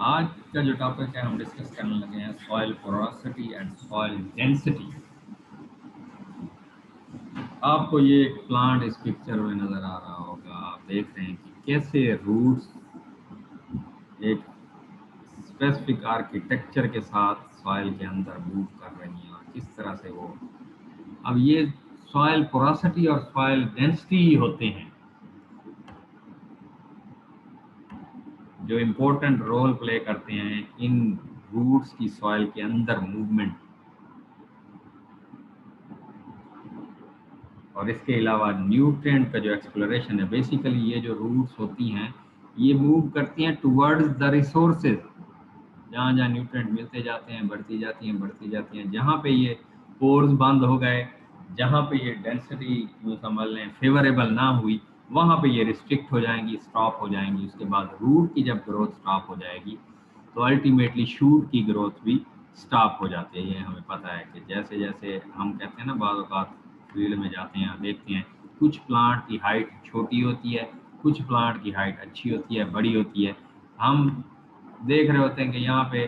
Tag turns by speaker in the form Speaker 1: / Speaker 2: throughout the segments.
Speaker 1: आज का जो टॉपिक है हम डिस्कस करने लगे हैं soil porosity and soil density. आपको ये एक प्लांट इस पिक्चर में नज़र आ रहा होगा। आप देख रहे हैं कि कैसे रूट्स एक स्पेसिफिक आर्किटेक्चर के साथ सॉइल के अंदर मूव कर रही हैं और किस तरह से वो, अब ये सॉइल पोरोसिटी और सॉइल डेंसिटी ही होते हैं जो इम्पोर्टेंट रोल प्ले करते हैं इन रूट्स की सॉइल के अंदर मूवमेंट। और इसके अलावा न्यूट्रिएंट का जो एक्सप्लोरेशन है, बेसिकली ये जो रूट्स होती हैं ये मूव करती हैं टुवर्ड्स द रिसोर्सेज। जहाँ जहाँ न्यूट्रिएंट मिलते जाते हैं बढ़ती जाती हैं बढ़ती जाती हैं। जहाँ पे ये पोर्स बंद हो गए, जहाँ पे ये डेंसिटी जो समझ लें फेवरेबल ना हुई, वहाँ पे ये रिस्ट्रिक्ट हो जाएंगी, स्टॉप हो जाएंगी। उसके बाद रूट की जब ग्रोथ स्टॉप हो जाएगी तो अल्टीमेटली शूट की ग्रोथ भी स्टॉप हो जाती है। ये हमें पता है कि जैसे जैसे हम कहते हैं ना, बाद औक़ात फील्ड में जाते हैं देखते हैं कुछ प्लांट की हाइट छोटी होती है, कुछ प्लांट की हाइट अच्छी होती है, बड़ी होती है। हम देख रहे होते हैं कि यहाँ पे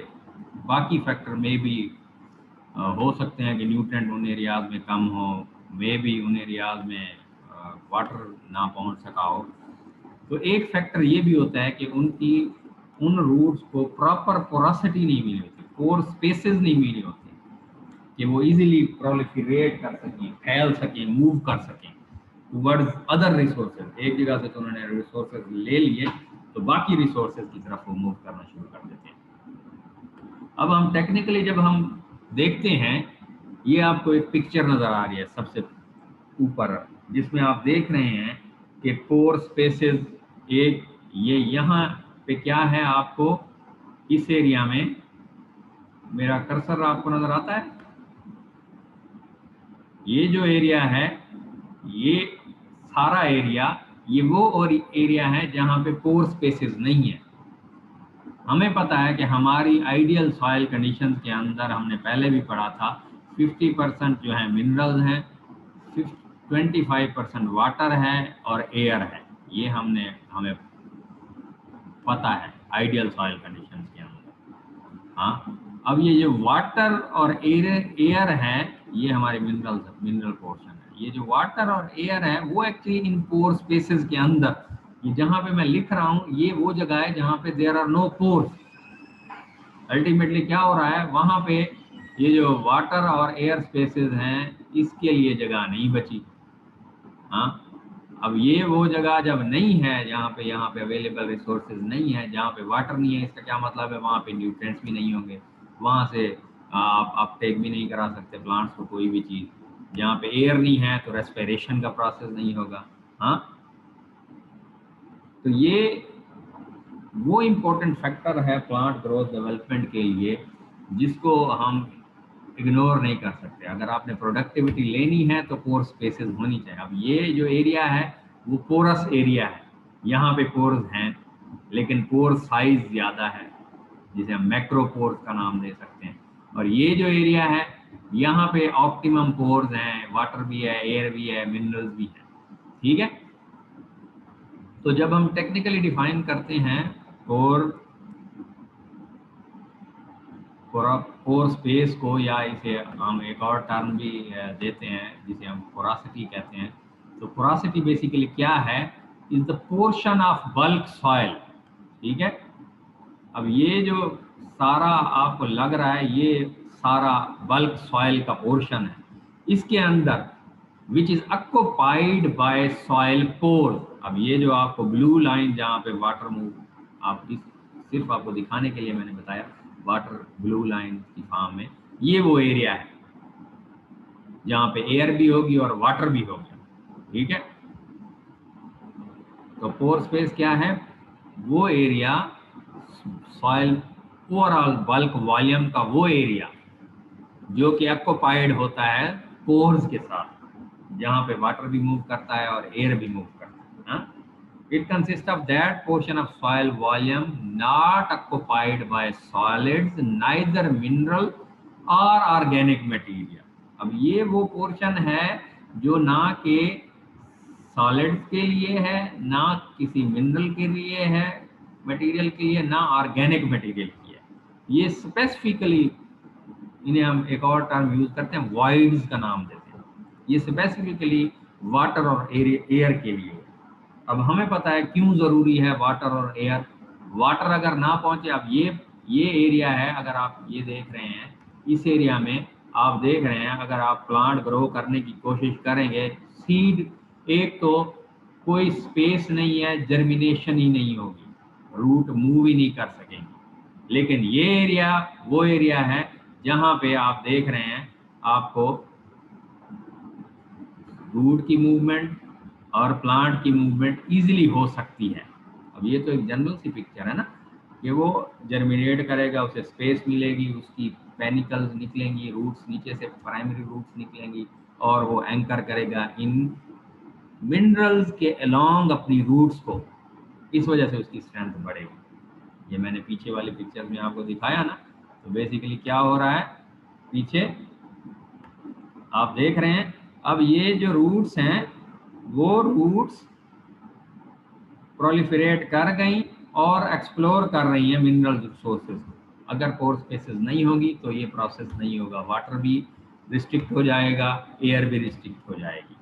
Speaker 1: बाकी फैक्टर में भी हो सकते हैं कि न्यूट्रिएंट उन एरियाज में कम हो, मे भी उन एरियाज में वाटर ना पहुँच सका हो। तो एक फैक्टर ये भी होता है कि उनकी उन रूट्स को प्रॉपर पोरोसिटी नहीं मिली होती, पोर स्पेसेस नहीं मिली होती कि वो इजीली प्रोलिफरेट कर सकें, फैल सकें, मूव कर सकें टुवर्ड्स अदर रिसोर्सेज। एक जगह से तो उन्होंने रिसोर्सेज ले लिए तो बाकी रिसोर्सेज की तरफ वो मूव करना शुरू कर देते हैं। अब हम टेक्निकली जब हम देखते हैं, ये आपको एक पिक्चर नज़र आ रही है सबसे ऊपर, जिसमें आप देख रहे हैं कि पोर स्पेसेस, एक ये यहाँ पे क्या है, आपको इस एरिया में मेरा कर्सर आपको नज़र आता है, ये जो एरिया है ये सारा एरिया, ये वो और एरिया है जहाँ पे पोर स्पेसेस नहीं है। हमें पता है कि हमारी आइडियल सॉइल कंडीशंस के अंदर, हमने पहले भी पढ़ा था, 50% जो है मिनरल्स हैं, 25% वाटर है और एयर है। ये हमें पता है आइडियल सॉइल कंडीशंस के अंदर। हाँ, अब ये जो वाटर और एयर है ये हमारे मिनरल पोर्शन है। ये जो वाटर और एयर है वो एक्चुअली इन पोर स्पेसेस के अंदर, ये जहाँ पे मैं लिख रहा हूँ ये वो जगह है जहाँ पे there are no pores. Ultimately क्या हो रहा है, वहाँ पे ये जो वाटर और एयर स्पेसेस हैं इसके लिए जगह नहीं बची। हाँ, अब ये वो जगह जब नहीं है जहाँ पे यहाँ पे अवेलेबल रिसोर्सेज नहीं है, जहाँ पे वाटर नहीं है, इसका क्या मतलब है, वहाँ पे न्यूट्रिएंट्स भी नहीं होंगे, वहाँ से आप अपटेक भी नहीं करा सकते प्लांट्स को कोई भी चीज़। जहाँ पे एयर नहीं है तो रेस्पिरेशन का प्रोसेस नहीं होगा। हाँ, तो ये वो इम्पोर्टेंट फैक्टर है प्लांट ग्रोथ डेवलपमेंट के लिए जिसको हम इग्नोर नहीं कर सकते। अगर आपने प्रोडक्टिविटी लेनी है तो पोर स्पेसेस होनी चाहिए। अब ये जो एरिया है वो पोरस एरिया है, यहाँ पे पोर्स हैं लेकिन पोर साइज ज़्यादा है, जिसे हम मैक्रो पोर्स का नाम दे सकते हैं। और ये जो एरिया है यहाँ पे ऑप्टिमम पोर्स हैं, वाटर भी है, एयर भी है, मिनरल्स भी हैं। ठीक है, तो जब हम टेक्निकली डिफाइन करते हैं पोर पोर स्पेस को, या इसे हम एक और टर्म भी देते हैं जिसे हम पोरासिटी कहते हैं। तो पोरासिटी बेसिकली क्या है, is the portion of bulk soil. ठीक है, अब ये जो सारा आपको लग रहा है ये सारा बल्क सॉइल का पोर्शन है, इसके अंदर which is occupied by soil pore. अब ये जो आपको ब्लू लाइन जहाँ पे वाटर मूव, आप सिर्फ आपको दिखाने के लिए मैंने बताया, वाटर ब्लू लाइन की फॉर्म में, ये वो एरिया है जहाँ पे एयर भी होगी और वाटर भी होगा। ठीक है, तो पोर स्पेस क्या है, वो area soil overall bulk volume का वो एरिया जो कि ऑक्युपाइड होता है पोर्स के साथ, जहाँ पे वाटर भी मूव करता है और एयर भी मूव करता है। It consists of that portion of soil volume not occupied by solids, neither mineral or organic material. अब ये वो पोर्शन है जो ना के सॉलिड्स के लिए है, ना किसी मिनरल के लिए है, मटेरियल के लिए ना ऑर्गेनिक मटेरियल की है। ये स्पेसिफिकली इन्हें हम एक और टर्म यूज करते हैं, वॉइड्स का नाम देते हैं। ये स्पेसिफिकली वाटर और एयर के लिए। अब हमें पता है क्यों जरूरी है वाटर और एयर। वाटर अगर ना पहुंचे, अब ये एरिया है, अगर आप ये देख रहे हैं, इस एरिया में आप देख रहे हैं, अगर आप प्लांट ग्रो करने की कोशिश करेंगे, सीड, एक तो कोई स्पेस नहीं है, जर्मिनेशन ही नहीं होगी, रूट मूव ही नहीं कर सकेंगे। लेकिन ये एरिया वो एरिया है जहां पे आप देख रहे हैं आपको रूट की मूवमेंट और प्लांट की मूवमेंट इजीली हो सकती है। अब ये तो एक जनरल सी पिक्चर है ना, कि वो जर्मिनेट करेगा, उसे स्पेस मिलेगी, उसकी पेनिकल्स निकलेंगी, रूट्स नीचे से प्राइमरी रूट्स निकलेंगी, और वो एंकर करेगा इन मिनरल्स के अलोंग अपनी रूट्स को। इस वजह से उसकी स्ट्रेंथ बढ़ेगी। ये मैंने पीछे वाली पिक्चर में आपको दिखाया ना। तो बेसिकली क्या हो रहा है, पीछे आप देख रहे हैं, अब ये जो रूट्स हैं वो रूट्स प्रोलिफरेट कर गई और एक्सप्लोर कर रही हैं मिनरल रिसोर्सेज। अगर पोर स्पेसेस नहीं होगी तो ये प्रोसेस नहीं होगा, वाटर भी रिस्ट्रिक्ट हो जाएगा, एयर भी रिस्ट्रिक्ट हो जाएगी।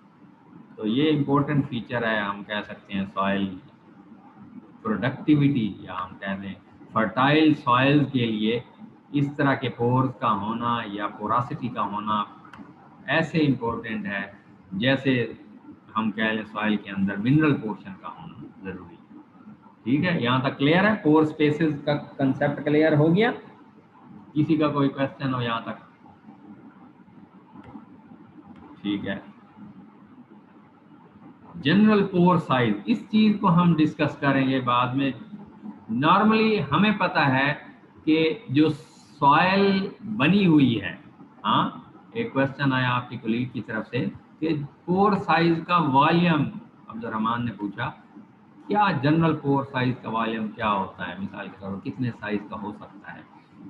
Speaker 1: तो ये इम्पोर्टेंट फीचर है, हम कह सकते हैं सॉइल प्रोडक्टिविटी, या हम कह दें फर्टाइल सॉइल के लिए इस तरह के पोर्स का होना या पोरासिटी का होना ऐसे इम्पोर्टेंट है जैसे हम कह लें सॉइल के अंदर मिनरल पोर्शन का होना जरूरी है। ठीक है, यहाँ तक क्लियर है? पोर स्पेसेस का कंसेप्ट क्लियर हो गया? किसी का कोई क्वेश्चन हो यहाँ तक? ठीक है। जनरल पोर साइज, इस चीज को हम डिस्कस करेंगे बाद में। नॉर्मली हमें पता है कि जो सॉइल बनी हुई है, हाँ, एक क्वेश्चन आया आपकी कोलीग की तरफ से कि पोर साइज का वॉल्यूम, अब्दुल रहमान ने पूछा क्या जनरल पोर साइज का वॉल्यूम क्या होता है, मिसाल के तौर पर कितने साइज का हो सकता है।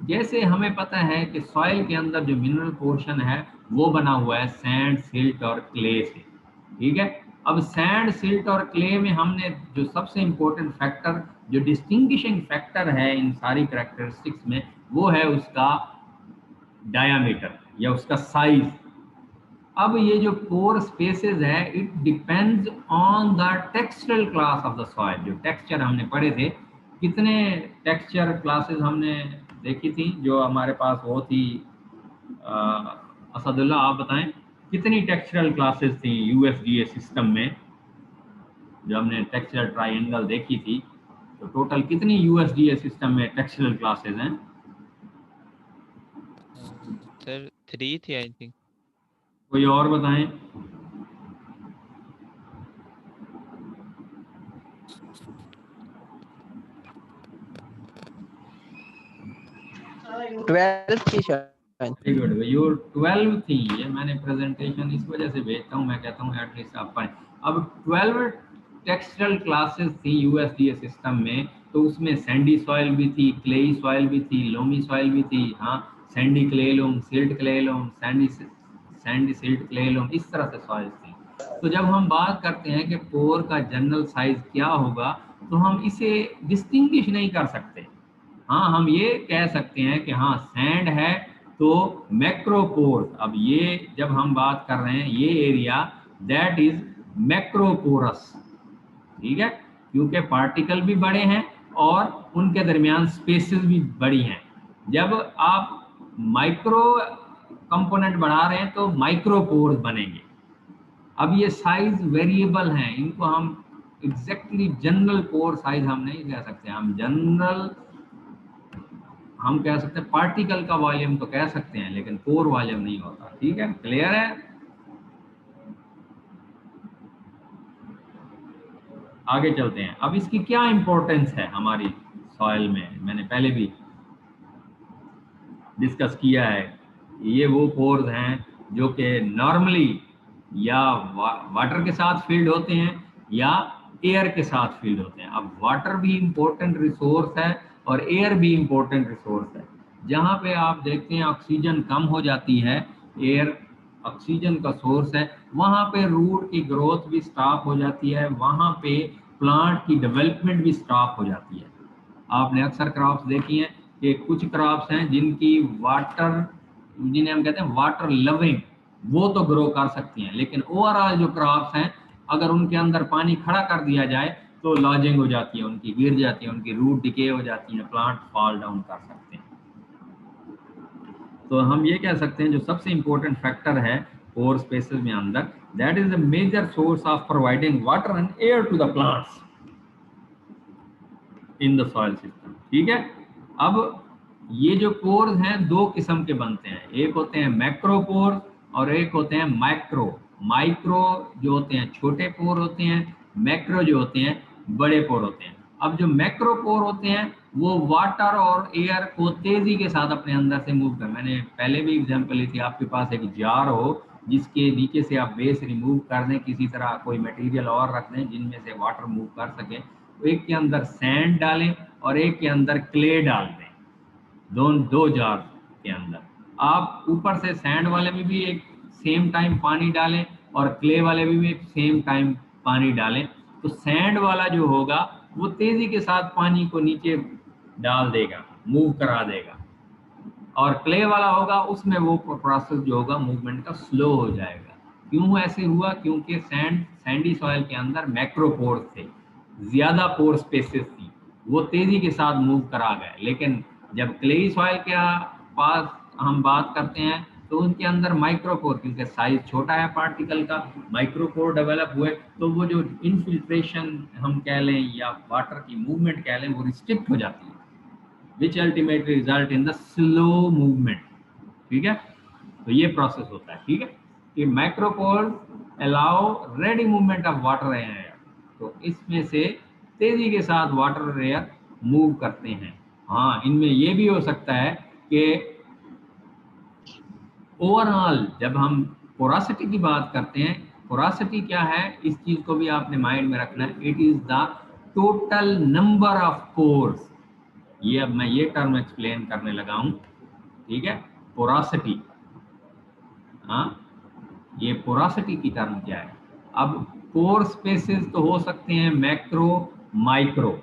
Speaker 1: जैसे हमें पता है कि सॉइल के अंदर जो मिनरल पोर्शन है वो बना हुआ है सैंड, सिल्ट और क्ले से। ठीक है, अब सैंड, सिल्ट और क्ले में हमने जो सबसे इंपॉर्टेंट फैक्टर, जो डिस्टिंग्विशिंग फैक्टर है इन सारी कैरेक्टरिस्टिक्स में, वो है उसका डायामीटर या उसका साइज। अब ये जो पोर स्पेसेस है, it depends on the textural class of the soil. जो टेक्सचर हमने पढ़े थे, कितने टेक्सचर क्लासेस हमने देखी थी जो हमारे पास वो थी, असदुल्ला आप बताएं कितनी टेक्सचरल क्लासेस थी यूएसडीए सिस्टम में। जो हमने टेक्सचरल ट्राइंगल देखी थी, तो टोटल कितनी यूएसडीए सिस्टम में टेक्सचरल क्लासेस हैं?
Speaker 2: सर 3 थी आई थिंक।
Speaker 1: कोई और बताएं? वेरी गुड, ये 12 थी। ये मैंने प्रेजेंटेशन इस वजह से भेजता हूँ, मैं कहता हूँ एटलीस्ट आप पढ़ें। अब 12 टेक्सचरल क्लासेस थी यूएसडीए सिस्टम में, तो उसमें सैंडी सॉइल भी थी, क्लेई सॉइल भी थी, लोमी सॉइल भी थी, हाँ, सैंडी क्लेलोम, सिल्ट क्लेलोम, सैंडी सिल्ट क्लेलोम, इस तरह से सॉइल थी। तो जब हम बात करते हैं कि पोर का जनरल साइज क्या होगा, तो हम इसे डिस्टिंग्विश नहीं कर सकते। हाँ, हम ये कह सकते हैं कि हाँ सैंड है तो मैक्रोपोर। अब ये जब हम बात कर रहे हैं ये एरिया, दैट इज मैक्रोपोरस। ठीक है, क्योंकि पार्टिकल भी बड़े हैं और उनके दरमियान स्पेसेस भी बड़ी हैं। जब आप माइक्रो कंपोनेंट बढ़ा रहे हैं तो माइक्रोपोर बनेंगे। अब ये साइज वेरिएबल हैं, इनको हम एग्जैक्टली जनरल पोर साइज हम नहीं कह सकते। हम कह सकते हैं पार्टिकल का वॉल्यूम तो कह सकते हैं, लेकिन पोर वॉल्यूम नहीं होता। ठीक है, क्लियर है? आगे चलते हैं। अब इसकी क्या इंपॉर्टेंस है हमारी सॉइल में, मैंने पहले भी डिस्कस किया है। ये वो पोर्स हैं जो कि नॉर्मली या वाटर के साथ फील्ड होते हैं या एयर के साथ फील्ड होते हैं। अब वाटर भी इम्पोर्टेंट रिसोर्स है और एयर भी इम्पोर्टेंट रिसोर्स है। जहाँ पे आप देखते हैं ऑक्सीजन कम हो जाती है, एयर ऑक्सीजन का सोर्स है, वहाँ पे रूट की ग्रोथ भी स्टॉप हो जाती है, वहाँ पे प्लांट की डेवलपमेंट भी स्टॉप हो जाती है। आपने अक्सर क्रॉप्स देखी हैं कि कुछ क्रॉप्स हैं जिनकी वाटर, जिन्हें हम कहते हैं वाटर लविंग, वो तो ग्रो कर सकती हैं, लेकिन ओवरऑल जो क्रॉप्स हैं अगर उनके अंदर पानी खड़ा कर दिया जाए तो लॉजिंग हो जाती है, उनकी गिर जाती है, उनकी रूट डिके हो जाती है, प्लांट फॉल डाउन कर सकते हैं। तो हम ये कह सकते हैं जो सबसे इंपॉर्टेंट फैक्टर है पोर स्पेसेस में अंदर, that is the major source of providing water and air to the plants in the soil system. ठीक है, अब ये जो पोर्स हैं दो किस्म के बनते हैं, एक होते हैं मैक्रो पोर्स और एक होते हैं माइक्रो। माइक्रो जो होते हैं छोटे पोर होते हैं, मैक्रो जो होते हैं बड़े पोर होते हैं। अब जो मैक्रो पोर होते हैं वो वाटर और एयर को तेजी के साथ अपने अंदर से मूव कर, मैंने पहले भी एग्जांपल ली थी, आपके पास एक जार हो जिसके नीचे से आप बेस रिमूव कर दें, किसी तरह कोई मटेरियल और रख दें जिनमें से वाटर मूव कर सके, तो एक के अंदर सैंड डालें और एक के अंदर क्ले डाल दें, दो जार के अंदर। आप ऊपर से सैंड वाले में भी एक सेम टाइम पानी डालें और क्ले वाले में भी एक सेम टाइम पानी डालें, तो सैंड वाला जो होगा वो तेजी के साथ पानी को नीचे डाल देगा, मूव करा देगा, और क्ले वाला होगा उसमें वो प्रोसेस जो होगा मूवमेंट का स्लो हो जाएगा। क्यों ऐसे हुआ? क्योंकि सैंडी सॉइल के अंदर मैक्रोपोर्स थे, ज्यादा पोर स्पेसेस थी, वो तेजी के साथ मूव करा गए। लेकिन जब क्लेई सॉइल के पास हम बात करते हैं तो उनके अंदर माइक्रोपोर, क्योंकि साइज छोटा है पार्टिकल का, माइक्रोपोर डेवलप हुए, तो वो जो इनफिल्ट्रेशन हम कह लें या वाटर की मूवमेंट कह लें वो रिस्ट्रिक्ट हो जाती है, which ultimately result in the slow movement। ठीक है, तो ये प्रोसेस होता है। ठीक है, कि micropore allow ready movement of water and air, तो इसमें से तेजी के साथ वाटर और एयर मूव करते हैं। हाँ, इनमें ये भी हो सकता है कि ओवरऑल जब हम पोरासिटी की बात करते हैं, पोरासिटी क्या है इस चीज को भी आपने माइंड में रखना है, it is the total number of pores. ये अब मैं ये टर्म एक्सप्लेन करने लगा हूं। ठीक है, पोरासिटी, हाँ, ये पोरासिटी की टर्म क्या है। अब पोर स्पेसेस तो हो सकते हैं मैक्रो माइक्रो,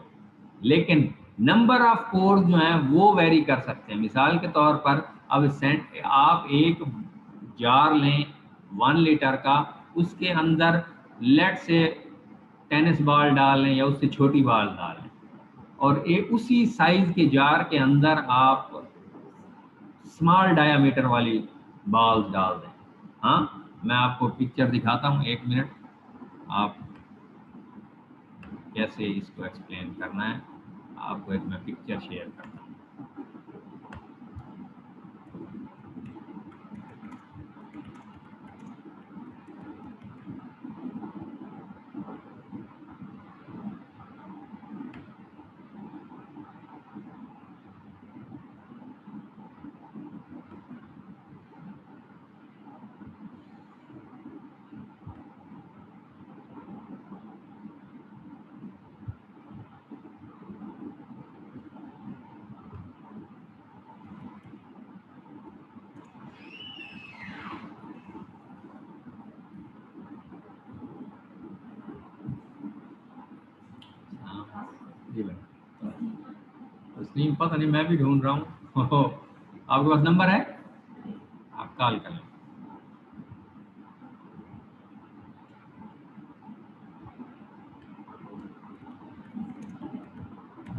Speaker 1: लेकिन नंबर ऑफ पोर्स जो हैं वो वेरी कर सकते हैं। मिसाल के तौर पर अब आप एक जार लें 1 लीटर का, उसके अंदर लेट से टेनिस बॉल डालें या उससे छोटी बॉल डालें, और एक उसी साइज के जार के अंदर आप स्मॉल डायामीटर वाली बॉल डाल दें। हाँ, मैं आपको पिक्चर दिखाता हूँ, 1 मिनट, आप कैसे इसको एक्सप्लेन करना है आपको एक मैं पिक्चर शेयर करता हूँ। जी भाई, तस्नीम पता नहीं, मैं भी ढूंढ रहा हूँ। आपके पास नंबर है, आप कॉल कर लें।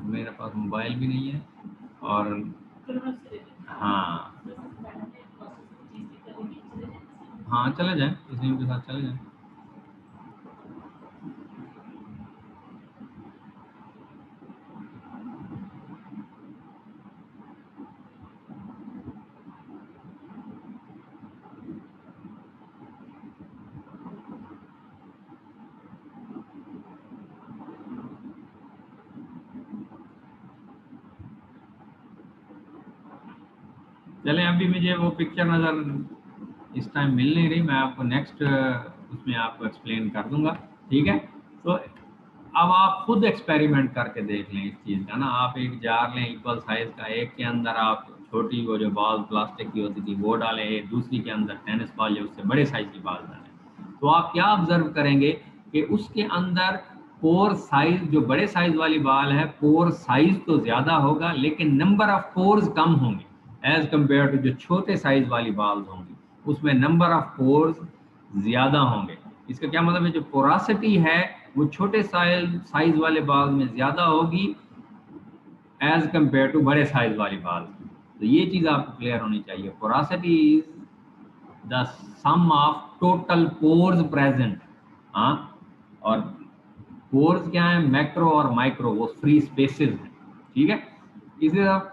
Speaker 1: मेरे पास मोबाइल भी नहीं है, और हाँ हाँ चले जाएं, तस्नीम के साथ चले जाएं। चलें, अभी मुझे वो पिक्चर नज़र इस टाइम मिल नहीं रही, मैं आपको नेक्स्ट उसमें आपको एक्सप्लेन कर दूंगा। ठीक है, तो अब आप खुद एक्सपेरिमेंट करके देख लें इस चीज़ का ना। आप एक जार लें इक्वल साइज का, एक के अंदर आप छोटी वो जो बॉल प्लास्टिक की होती थी वो डालें, एक दूसरी के अंदर टेनिस बॉल या उससे बड़े साइज की बॉल डालें, तो आप क्या ऑब्जर्व करेंगे कि उसके अंदर पोर साइज, जो बड़े साइज वाली बाल है, पोर साइज तो ज्यादा होगा लेकिन नंबर ऑफ पोर्स कम होंगे एज कंपेयर टू जो छोटे साइज वाली बाल होंगी, उसमें नंबर ऑफ पोर्स ज्यादा होंगे। इसका क्या मतलब है, जो पोरासिटी है वो छोटे साइज वाले बाल में ज्यादा होगी एज कंपेयर टू बड़े साइज वाली बाल। तो ये चीज आपको क्लियर होनी चाहिए। Porosity is the sum of total pores present. हाँ, और पोर्स क्या है, मैक्रो और माइक्रो, वो फ्री स्पेसेस हैं, ठीक है। इसी तरह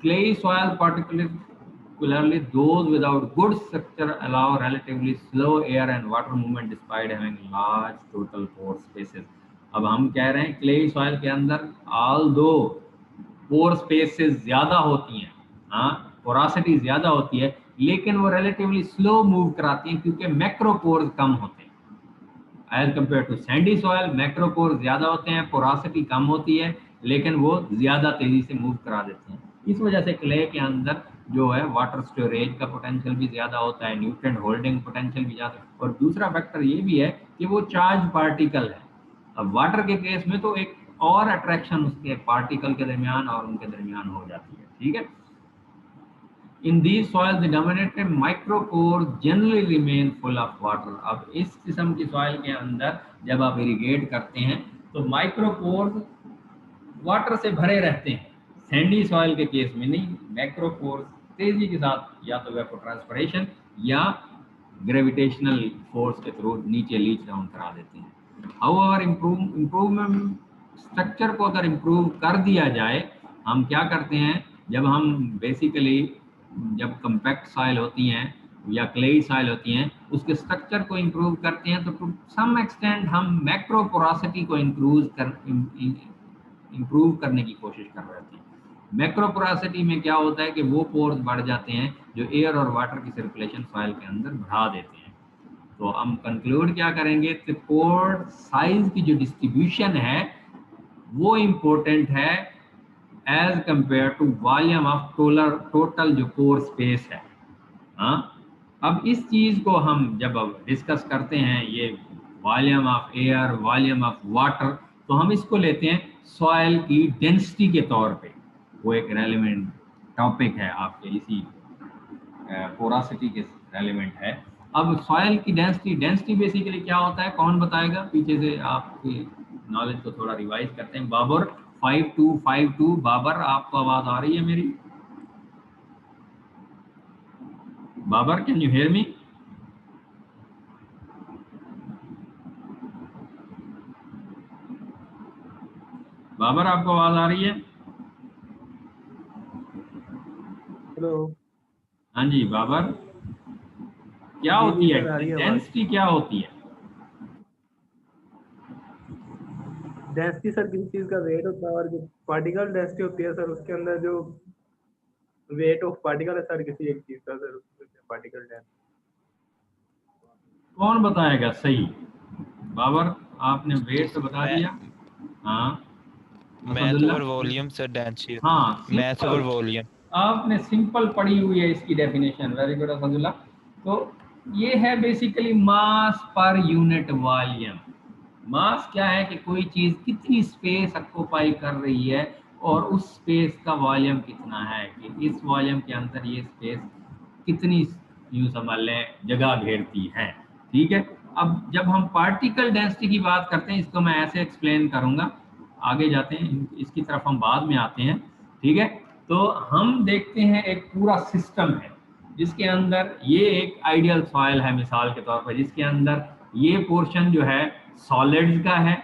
Speaker 1: clay soil particularly those without good structure allow relatively slow air and water movement despite having large total pore spaces। अब हम कह रहे हैं clay soil के अंदर although pore spaces ज्यादा होती हैं, हाँ, porosity ज्यादा होती है, लेकिन वो relatively slow मूव कराती हैं क्योंकि मैक्रो पोर्स कम होते हैं as compare to sandy soil. Macropore ज्यादा होते हैं, पोरासिटी कम होती है, लेकिन वो ज्यादा तेजी से मूव करा देते हैं। इस वजह से क्ले के अंदर जो है वाटर स्टोरेज का पोटेंशियल भी ज्यादा होता है, न्यूट्रिएंट होल्डिंग पोटेंशियल भी ज्यादा, और दूसरा फैक्टर ये भी है कि वो चार्ज पार्टिकल है। अब वाटर के केस में तो एक और अट्रैक्शन उसके पार्टिकल के दरमियान और उनके दरमियान हो जाती है, ठीक है। In these soils, the dominated micropores generally remain full of water। अब इस किस्म की सॉइल के अंदर जब आप इरिगेट करते हैं तो माइक्रोपोर्स वाटर से भरे रहते हैं। सैंडी सॉइल के केस में नहीं, मैक्रोपोर्स तेजी के साथ या तो वेपोट्रांसपिरेशन या ग्रेविटेशनल फोर्स के थ्रू नीचे लीच डाउन करा देते हैं। हाउएवर इम्प्रूवमेंट स्ट्रक्चर को अगर इम्प्रूव कर दिया जाए, हम क्या करते हैं, जब हम बेसिकली जब कंपैक्ट सॉइल होती हैं या क्लेई सॉइल होती हैं, उसके स्ट्रक्चर को इम्प्रूव करते हैं, तो टू सम एक्सटेंट हम मैक्रो पोरोसिटी को इम्प्रूव करने की कोशिश कर रहे थे। मैक्रो पोरोसिटी में क्या होता है कि वो पोर्स बढ़ जाते हैं जो एयर और वाटर की सर्कुलेशन सॉइल के अंदर बढ़ा देते हैं। तो हम कंक्लूड क्या करेंगे, तो पोर साइज की जो डिस्ट्रीब्यूशन है वो इम्पोर्टेंट है as compare to volume of total जो पोर स्पेस है। हाँ, अब इस चीज को हम जब अब डिस्कस करते हैं, ये volume of air, volume of water, तो हम इसको लेते हैं सॉइल की डेंसिटी के तौर पे। वो एक रेलेवेंट टॉपिक है आपके इसी पोरासिटी के रेलेवेंट है। अब सॉइल की डेंसिटी बेसिकली क्या होता है, कौन बताएगा? पीछे से आपके नॉलेज को थोड़ा रिवाइज करते हैं। बाबर 5252, बाबर आपको आवाज आ रही है मेरी? Babar, can you hear me? Babar, आपको आवाज आ रही है?
Speaker 3: हेलो।
Speaker 1: हाँ जी बाबर, क्या होती है डेंसिटी, क्या होती है?
Speaker 3: डेंसिटी सर किसी चीज का वेट होता है, और जो पार्टिकल डेंसिटी होती है सर, उसके अंदर जो वेट ऑफ पार्टिकल है सर, किसी एक चीज का सर, पार्टिकल डेंसिटी।
Speaker 1: कौन बताएगा सही? बाबर, आपने वेट तो बता दिया। हाँ,
Speaker 2: math over volume sir, density.
Speaker 1: हाँ,
Speaker 2: मैथ ओवर वॉल्यूम।
Speaker 1: आपने सिंपल पढ़ी हुई है इसकी डेफिनेशन, वेरी गुड असदुल्ला। तो ये है basically mass per unit volume. मास क्या है कि कोई चीज कितनी स्पेस ऑक्यूपाई कर रही है और उस स्पेस का वॉल्यूम कितना है, कि इस वॉल्यूम के अंदर ये स्पेस कितनी, यूं समझ लें, जगह घेरती है, ठीक है। अब जब हम पार्टिकल डेंसिटी की बात करते हैं, इसको मैं ऐसे एक्सप्लेन करूंगा, आगे जाते हैं, इसकी तरफ हम बाद में आते हैं, ठीक है। तो हम देखते हैं एक पूरा सिस्टम है जिसके अंदर ये एक आइडियल सॉइल है मिसाल के तौर पर, जिसके अंदर ये पोर्शन जो है सॉलिड्स का है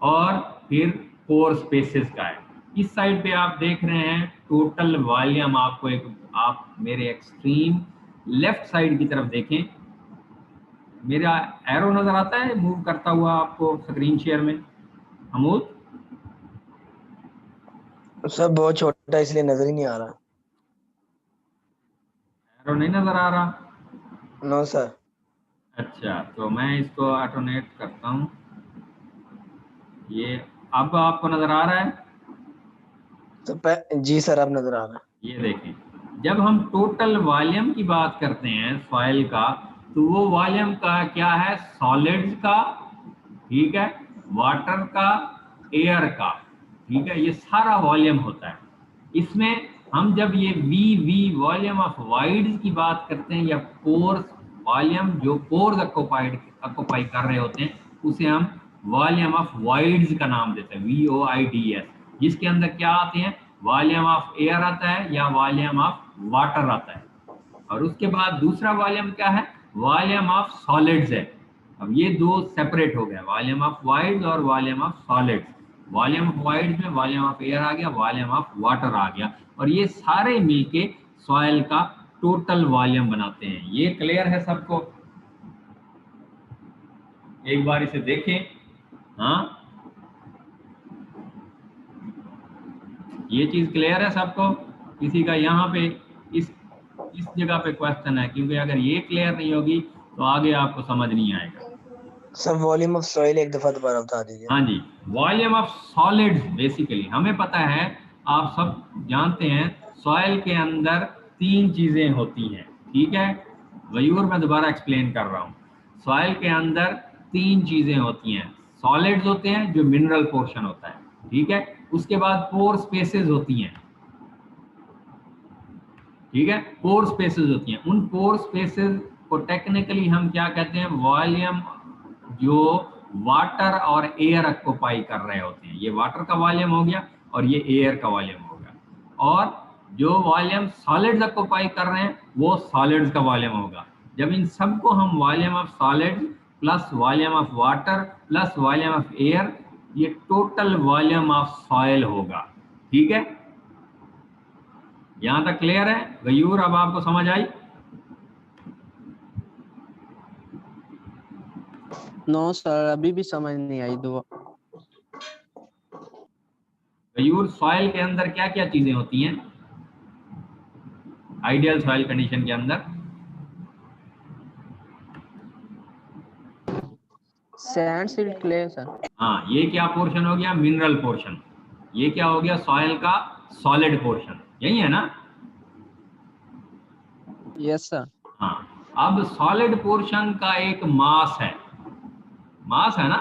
Speaker 1: और फिर पोर स्पेसेस का है। इस साइड पे आप देख रहे हैं टोटल वॉल्यूम, आपको एक, आप मेरे एक्सट्रीम लेफ्ट साइड की तरफ देखें, मेरा एरो नजर आता है मूव करता हुआ आपको स्क्रीन शेयर में? अमूल
Speaker 4: सब बहुत छोटा है इसलिए नजर ही नहीं आ रहा।
Speaker 1: एरो नहीं नजर आ रहा?
Speaker 4: No sir.
Speaker 1: अच्छा, तो मैं इसको ऑटोनेट करता हूँ। ये अब आपको नजर आ रहा है?
Speaker 4: तो जी सर, अब नजर आ रहा है।
Speaker 1: ये देखें, जब हम टोटल वॉल्यूम की बात करते हैं सॉइल का, तो वो वॉल्यूम का क्या है, सॉलिड्स का, ठीक है, वाटर का, एयर का, ठीक है, ये सारा वॉल्यूम होता है। इसमें हम जब ये वी वॉल्यूम ऑफ वाइड्स की बात करते हैं, या पोर्स वॉल्यूम जो पोर्स ऑक्यूपाई कर रहे होते हैं, उसे हम वॉल्यूम ऑफ वाइड्स का नाम देते हैं, VOIDS, जिसके अंदर क्या आते हैं, वॉल्यूम ऑफ एयर आता है या वॉल्यूम ऑफ वाटर आता है। और उसके बाद दूसरा वॉल्यूम क्या है, वॉल्यूम ऑफ सॉलिड्स है। अब ये दो सेपरेट हो गया, वॉल्यूम ऑफ वाइड्स और volume of solids. Volume of wides में वॉल्यूम ऑफ एयर आ गया, वॉल्यूम ऑफ वाटर आ गया, और ये सारे मिलके सॉइल का टोटल वॉल्यूम बनाते हैं। ये क्लियर है सबको? एक बार इसे देखें। हाँ, ये चीज क्लियर है सबको? किसी का यहाँ पे इस जगह पे क्वेश्चन है? क्योंकि अगर ये क्लियर नहीं होगी तो आगे आपको समझ नहीं आएगा।
Speaker 4: सर वॉल्यूम ऑफ सॉइल एक दफा दोबारा बता दीजिए।
Speaker 1: हाँ जी, वॉल्यूम ऑफ सॉलिड्स बेसिकली हमें पता है, आप सब जानते हैं, सॉइल के अंदर 3 चीजें होती हैं, ठीक है? गयूर मैं दोबारा एक्सप्लेन कर रहा हूँ। सॉइल के अंदर 3 चीजें होती हैं। सॉलिड्स होते हैं जो मिनरल पोर्शन होता है, ठीक है? उसके बाद पोर स्पेसेस होती हैं, ठीक है? पोर स्पेसेस होती हैं। उन पोर स्पेसेस को टेक्निकली हम क्या कहते हैं, वॉल्यूम जो वाटर और एयर ऑक्यूपाई कर रहे होते हैं। ये वाटर का वॉल्यूम हो गया और ये एयर का वॉल्यूम हो गया। और जो वॉल्यूम सॉलिड्स ऑक्यूपाई कर रहे हैं वो सॉलिड्स का वॉल्यूम होगा। जब इन सबको हम volume of solids plus volume of water plus volume of air, ये टोटल वॉल्यूम ऑफ सॉइल होगा, ठीक है? यहां तक क्लियर है गयूर? अब आपको समझ आई?
Speaker 5: नो सर, अभी भी समझ नहीं आई। दो
Speaker 1: गयूर, सॉइल के अंदर क्या क्या चीजें होती हैं आइडियल सॉइल कंडीशन के अंदर?
Speaker 5: Sand, silt, clay sir.
Speaker 1: हाँ, ये क्या पोर्शन हो गया, मिनरल पोर्शन। ये क्या हो गया, सॉइल का सॉलिड पोर्शन। यही है ना?
Speaker 5: Yes sir.
Speaker 1: हाँ, अब सॉलिड पोर्शन का एक मास है, मास है ना?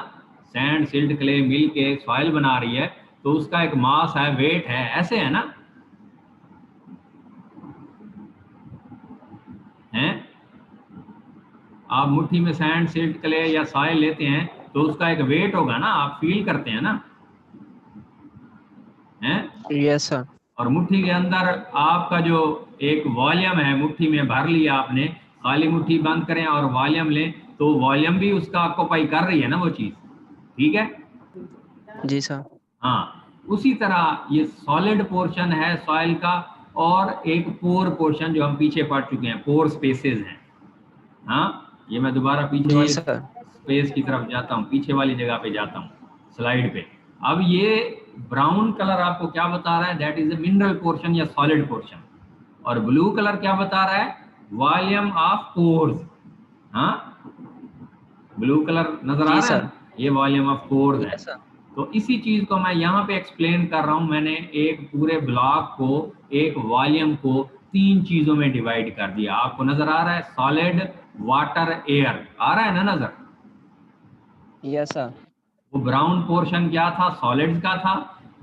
Speaker 1: सैंड, सिल्ट, क्ले मिल के सॉइल बना रही है, तो उसका एक मास है, वेट है, ऐसे है ना? हैं? आप मुट्ठी में सैंड, सिल्ट, क्ले या सॉइल लेते हैं तो उसका एक वेट होगा ना, आप फील करते हैं ना? हैं?
Speaker 5: Yes sir.
Speaker 1: और मुट्ठी के अंदर आपका जो एक वॉल्यूम है, मुट्ठी में भर लिया आपने, खाली मुट्ठी बंद करें और वॉल्यूम लें तो वॉल्यूम भी उसका ऑक्यूपाई कर रही है ना वो चीज, ठीक है?
Speaker 5: जी सर।
Speaker 1: हाँ, उसी तरह ये सॉलिड पोर्शन है सॉइल का, और एक पोर पोर्शन जो हम पीछे पढ़ चुके हैं, पोर स्पेसेस हैं। हाँ, ये मैं दोबारा पीछे वाली स्पेस की तरफ जाता हूँ, पीछे वाली जगह पे जाता हूँ, स्लाइड पे। अब ये ब्राउन कलर आपको क्या बता रहा है, that is a mineral portion या सॉलिड पोर्शन। और ब्लू कलर क्या बता रहा है, वॉल्यूम ऑफ पोर्स। हाँ, ब्लू कलर नजर आ रहा है, ये वॉल्यूम ऑफ पोर्स है। तो इसी चीज को मैं यहाँ पे एक्सप्लेन कर रहा हूँ। मैंने एक पूरे ब्लॉक को, एक वॉल्यूम को 3 चीजों में डिवाइड कर दिया। आपको नजर आ रहा है, सॉलिड, वाटर, एयर, आ रहा है ना नजर?
Speaker 5: Yes sir.
Speaker 1: वो ब्राउन पोर्शन क्या था, सॉलिड्स का था।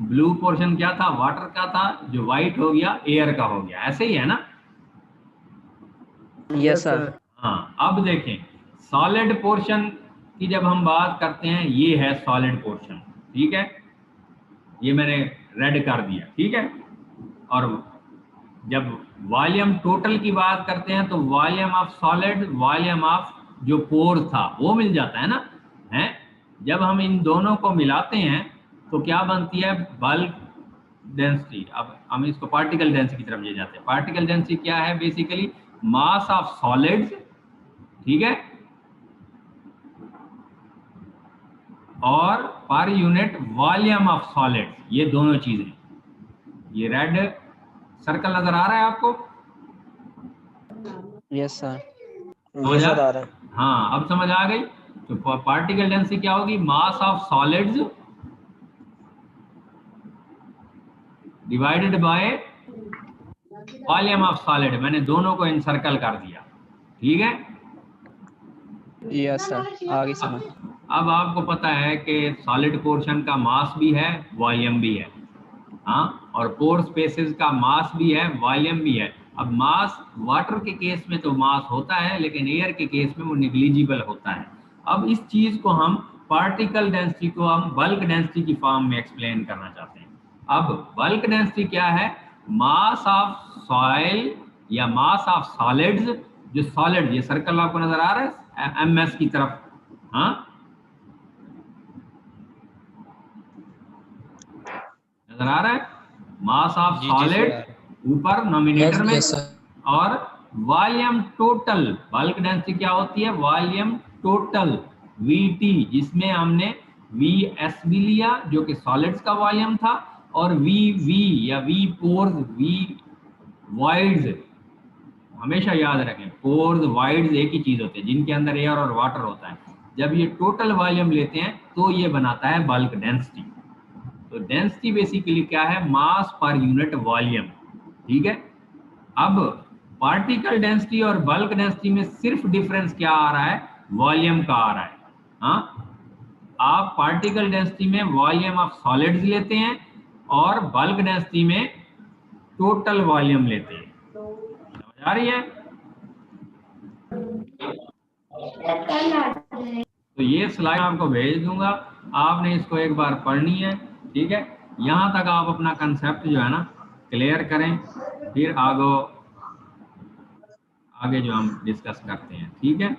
Speaker 1: ब्लू पोर्शन क्या था, वाटर का था। जो व्हाइट हो गया, एयर का हो गया। ऐसे ही है ना?
Speaker 5: Yes sir.
Speaker 1: हाँ, अब देखें, सॉलिड पोर्शन की जब हम बात करते हैं, ये है सॉलिड पोर्शन, ठीक है? ये मैंने रेड कर दिया, ठीक है? और जब वॉल्यूम टोटल की बात करते हैं तो volume of solid, volume of जो पोर था वो मिल जाता है ना? है? जब हम इन दोनों को मिलाते हैं तो क्या बनती है, बल्क डेंसिटी। अब हम इसको पार्टिकल डेंसिटी की तरफ ले जाते हैं। पार्टिकल डेंसिटी क्या है, बेसिकली मास ऑफ सॉलिड्स, ठीक है, और per unit volume of solid, ये दोनों चीजें। ये रेड सर्कल नजर आ रहा है आपको?
Speaker 5: Yes sir.
Speaker 1: समझ आ रहा है? हाँ, अब समझ आ गई। तो पार्टिकल डेंसिटी क्या होगी, mass of solids divided by volume of solid. मैंने दोनों को इनसर्कल कर दिया, ठीक है?
Speaker 5: यस सर, आगे समझ।
Speaker 1: अब आपको पता है कि सॉलिड पोर्शन का मास भी है, वॉल्यूम भी है, हाँ, और पोर स्पेसेस का मास भी है, वॉल्यूम भी है। अब मास वाटर के केस में तो मास होता है, लेकिन एयर के केस में वो निग्लिजिबल होता है। अब इस चीज को हम पार्टिकल डेंसिटी को हम बल्क डेंसिटी की फॉर्म में एक्सप्लेन करना चाहते हैं। अब बल्क डेंसिटी क्या है? मास ऑफ सॉइल या मास ऑफ सॉलिड्स, जो सॉलिड, ये सर्कल आपको नजर आ रहा है एमएस की तरफ, हाँ, नजर आ रहा है? मास ऑफ
Speaker 2: जी,
Speaker 1: सॉलिड
Speaker 2: सर।
Speaker 1: ऊपर नॉमिनेटर में,
Speaker 4: yes, sir.
Speaker 1: और वॉल्यूम टोटल, बल्क डेंसिटी क्या होती है? वॉल्यूम टोटल VT, जिसमें हमने VS भी लिया जो कि सॉलिड्स का वॉल्यूम था, और VV या V पोर्स, V वॉइड्स, हमेशा याद रखें पोर्स वॉइड्स एक ही चीज होते हैं जिनके अंदर एयर और वाटर होता है। जब ये टोटल वॉल्यूम लेते हैं तो ये बनाता है बल्क डेंसिटी। तो डेंसिटी बेसिकली क्या है? मास पर यूनिट वॉल्यूम, ठीक है। अब पार्टिकल डेंसिटी और बल्क डेंसिटी में सिर्फ डिफरेंस क्या आ रहा है? वॉल्यूम का आ रहा है, हाँ। आप पार्टिकल डेंसिटी में वॉल्यूम ऑफ सॉलिड्स लेते हैं और बल्क डेंसिटी में टोटल वॉल्यूम लेते हैं। समझ आ रही है? तो ये स्लाइड आपको भेज दूंगा, आपने इसको एक बार पढ़नी है, ठीक है। यहाँ तक आप अपना कंसेप्ट जो है ना क्लियर करें, फिर आगे जो हम डिस्कस करते हैं, ठीक है।